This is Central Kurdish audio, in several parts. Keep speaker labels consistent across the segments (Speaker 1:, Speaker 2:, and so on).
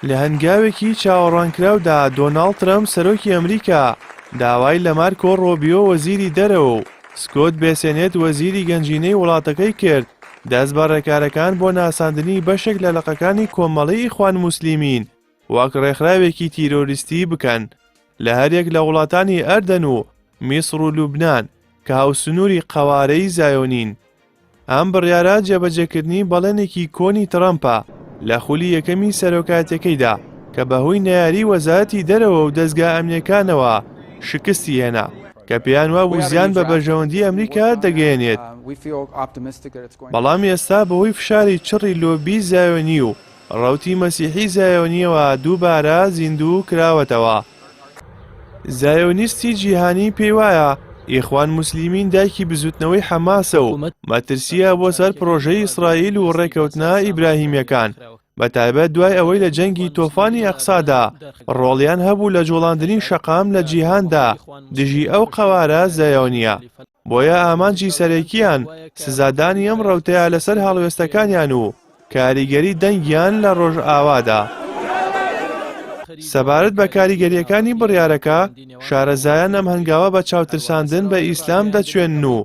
Speaker 1: لە هەنگاوێکی چاوەڕوانکراودا دۆناڵد ترەمپ سەرۆکی ئەمریکا داوای لە مارکۆ ڕۆبیۆ وەزیری دەرەوە و سکۆت بێسێنێت وەزیری گەنجینەی وڵاتەکەی کرد دەست بە ڕێکارەکان بۆ ناساندنی بەشێک لە لەقەکانی کۆمەڵەی ئیخوان موسلیمین وەک ڕێکخراوێکی تیرۆریستی بکەن لە هەرێک لە وڵاتانی ئەردەن و میسر و لوبنان کە هاوسنووری قەوارەی زایۆنین. ئەم بڕیارە جێبەجێکردنی بەڵێنێکی کۆنی ترەمپە لە خولی یەکەمی سەرۆکاتەکەیدا کە بەهۆی نەیاری وەزارەتی دەرەوە و دەستگا ئەمنیەکانەوە شکستی هێنا کە پێیان وابوو زیان بە بەرژەوەندی ئەمریکا دەگەیەنێت. بەڵام ئێستا بەهۆی فشاری چڕی لۆبی زایۆنی و ڕەوتی مەسیحی زایۆنیەوە دووبارە زیندوو کراوەتەوە. زایۆنیستی جیهانی پێی وایە ئیخوان موسلیمین دایکی بزوتنەوەی حەماسە و مەترسیە بۆ سەر پرۆژەی ئیسرائیل و ڕێکەوتنە ئیبراهیمیەکان بەتایبەت دوای ئەوەی لە جەنگی تۆفانی ئەقسادا ڕۆڵیان هەبوو لە جوڵاندنی شەقام لە جیهاندا دژی ئەو قەوارە زایۆنیە. بۆیە ئامانجی سەرەکییان سزادانی ئەم ڕەوتەیە لەسەر هەڵوێستەکانیان و کاریگەری دەنگیان لە ڕۆژئاوادا. سەبارەت بە کاریگەریەکانی بڕیارەکە شارەزایان ئەم هەنگاوە بە چاوترساندن بە ئیسلام دەچوێنن و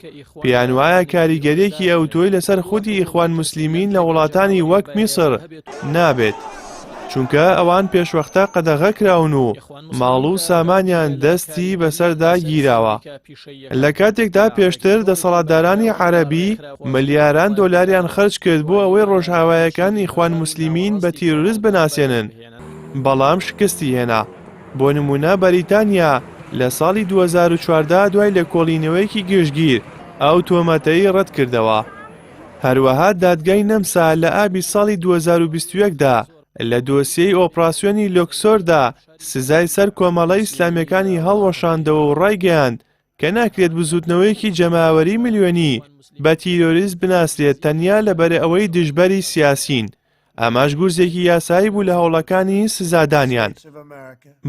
Speaker 1: پێیان وایە کاریگەریەکی ئەوتۆی لەسەر خودی ئیخوان موسلیمین لە وڵاتانی وەک میسر نابێت چونکە ئەوان پێشوەختە قەدەغە کراون و ماڵ و سامانیان دەستی بەسەردا گیراوە. لە کاتێکدا پێشتر دەسەڵاتدارانی عەرەبی ملیاران دۆلاریان خەرج کرد بۆ ئەوەی ڕۆژئاوایەکان ئیخوان موسلیمین بە تیرۆریست بناسێنن بەڵام شکستی هێنا. بۆ نمونە بەریتانیا لە ساڵی 2014 دوای لێکۆڵینەوەیەکی گشتگیر ئەو تۆمەتەی ڕەت کردەوە. هەروەها دادگای نەمسا لە ئابی ساڵی 2021دا لە دۆسیەی ئۆپراسیۆنی لۆکسۆردا سزای سەر کۆمەڵە ئیسلامیەکانی هەڵوەشاندەوە و ڕایگەیاند کە ناکرێت بزوتنەوەیەکی جەماوەری ملیۆنی بە تیرۆریست بناسرێت تەنیا لەبەر ئەوەی دژبەری سیاسین. ئەماش گورزێکی یاسایی بوو لە هەوڵەکانی سزادانیان.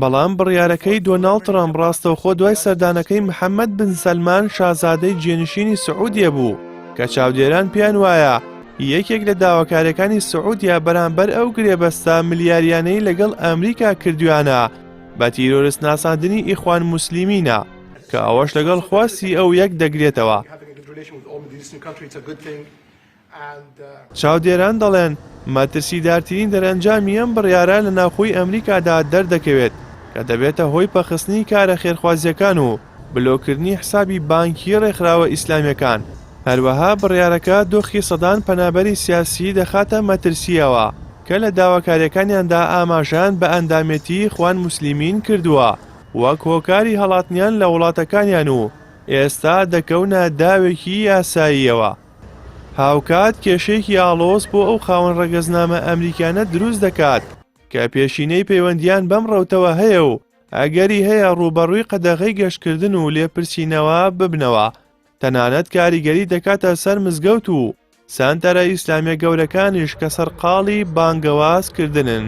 Speaker 1: بەڵام بڕیارەکەی دۆناڵد ترەمپ ڕاستەوخۆ دوای سەردانەکەی محەممەد بن سەلمان شازادەی جێنشینی سعودیە بوو کە چاودێران پێیان وایە یەکێک لە داواکاریەکانی سعودیا بەرامبەر ئەو گرێبەستە ملیاریانەی لەگەڵ ئەمریکا کردویانە بە تیرۆریست ناساندنی ئیخوان موسلیمینە کە ئەوەش لەگەڵ خواستی ئەو یەک دەگرێتەوە. چاودێران دەڵێن مەترسیدارترین دەرەنجامی ئەم بڕیارە لە ناوخۆی ئەمریکادا دەردەکەوێت کە دەبێتە هۆی پەخستنی کارە خێرخوازیەکان و بلۆکردنی حسابی بانکی ڕێکخراوە ئیسلامیەکان. هەروەها بڕیارەکە دۆخی سەدان پەنابەری سیاسی دەخاتە مەترسیەوە کە لە داواکاریەکانیاندا ئاماژیان بە ئەندامەتی ئیخوان موسلیمین کردووە وەک هۆکاری هەڵاتنیان لە وڵاتەکانیان و ئێستا دەکەونە داوێکی یاساییەوە. هاوکات کێشەیەکی ئاڵۆز بۆ ئەو خاوەن ڕەگەزنامە ئەمریکانە دروست دەکات کە پێشینەی پەیوەندیان بەم ڕەوتەوە هەیە و ئەگەری هەیە ڕوبەڕووی قەدەغەی گەشتکردن و لێپرسینەوە ببنەوە. تەنانەت کاریگەری دەکاتە سەر مزگەوت و سانتەرە ئیسلامیە گەورەکانیش کە سەرقاڵی بانگەوازکردنن.